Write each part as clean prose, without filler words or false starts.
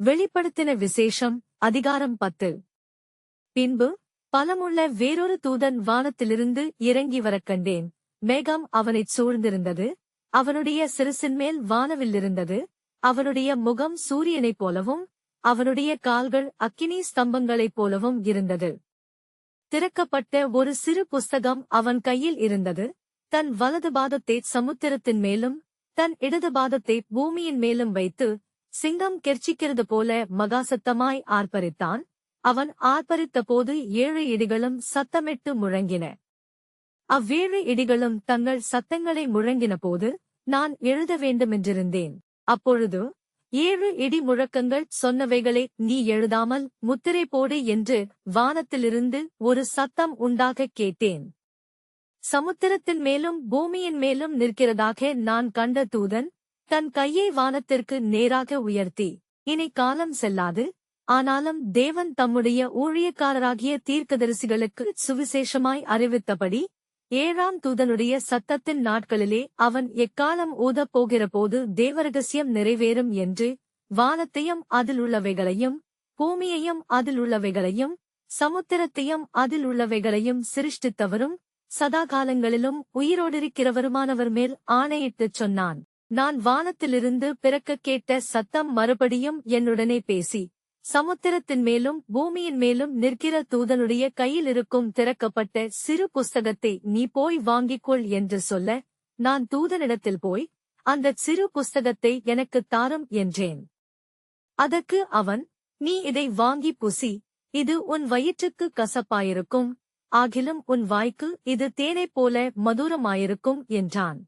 வெளிப்படுத்தின விசேஷம் அதிகாரம் 10. பின்பு பலமுள்ள வேறொரு தூதன் வானத்திலிருந்து இறங்கி வரக் கண்டேன். மேகம் அவனைச் சூழ்ந்திருந்தது. அவனுடைய சிரசின்மேல் வானவில்லிருந்தது. அவனுடைய முகம் சூரியனைப் போலவும் அவனுடைய கால்கள் அக்கினி ஸ்தம்பங்களைப் போலவும் இருந்தது. திறக்கப்பட்ட ஒரு சிறு புஸ்தகம் அவன் கையில் இருந்தது. தன் வலது பாதத்தைச் சமுத்திரத்தின் மேலும் தன் இடது பாதத்தைப் பூமியின் மேலும் வைத்து சிங்கம் கெர்ச்சிக்கிறது போல மகாசத்தமாய் ஆர்ப்பரித்தான். அவன் ஆர்ப்பரித்தபோது 7 இடிகளும் சத்தமிட்டு முழங்கின. அவ்வேழு இடிகளும் தங்கள் சத்தங்களை முழங்கினபோது நான் எழுத வேண்டுமென்றிருந்தேன். அப்பொழுது 7 இடி முழக்கங்கள் சொன்னவைகளை நீ எழுதாமல் முத்திரை போடு என்று வானத்திலிருந்து ஒரு சத்தம் உண்டாகக் கேட்டேன். சமுத்திரத்தின் மேலும் பூமியின் மேலும் நிற்கிறதாக நான் கண்ட தூதன் தன் கையை வானத்திற்கு நேராக உயர்த்தி, இனி காலம் செல்லாது, ஆனாலும் தேவன் தம்முடைய ஊழியக்காரராகிய தீர்க்கதரிசிகளுக்கு சுவிசேஷமாய் அறிவித்தபடி 7ஆம் தூதனுடைய சத்தத்தின் நாட்களிலே அவன் எக்காலம் ஊதப் போகிறபோது தேவரகசியம் நிறைவேறும் என்று வானத்தையும் அதில் உள்ளவைகளையும் பூமியையும் அதில் உள்ளவைகளையும் சமுத்திரத்தையும் அதில் உள்ளவைகளையும் சிருஷ்டித்தவரும் சதாகாலங்களிலும் உயிரோடிருக்கிறவருமானவர் மேல் ஆணையிட்டுச் சொன்னான். நான் வானத்திலிருந்து பிறக்கக் கேட்ட சத்தம் மறுபடியும் என்னுடனே பேசி, சமுத்திரத்தின் மேலும் பூமியின் மேலும் நிற்கிற தூதனுடைய கையிலிருக்கும் திறக்கப்பட்ட சிறு புஸ்தகத்தை நீ போய் வாங்கிக்கொள் என்று சொல்ல, நான் தூதனிடத்தில் போய் அந்தச் சிறு புஸ்தகத்தை எனக்குத் தாரும் என்றேன். அதற்கு அவன், நீ இதை வாங்கி புசி, இது உன் வயிற்றுக்கு கசப்பாயிருக்கும், ஆகிலும் உன் வாய்க்கு இது தேனைப் போல மதுரமாயிருக்கும் என்றான்.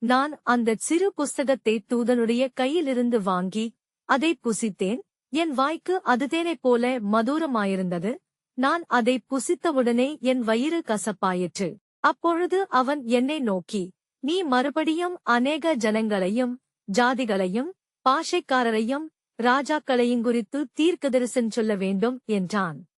நான் அந்தச் சிறு புஸ்தகத்தை தூதனுடைய கையிலிருந்து வாங்கி அதைப் புசித்தேன். என் வாய்க்கு அது தேனைப் போல மதுரமாயிருந்தது. நான் அதைப் புசித்தவுடனே என் வயிறு கசப்பாயிற்று. அப்பொழுது அவன் என்னை நோக்கி, நீ மறுபடியும் அநேக ஜனங்களையும் ஜாதிகளையும் பாஷைக்காரரையும் ராஜாக்களையுங்குறித்து தீர்க்கதரிசனம் சொல்ல வேண்டும் என்றான்.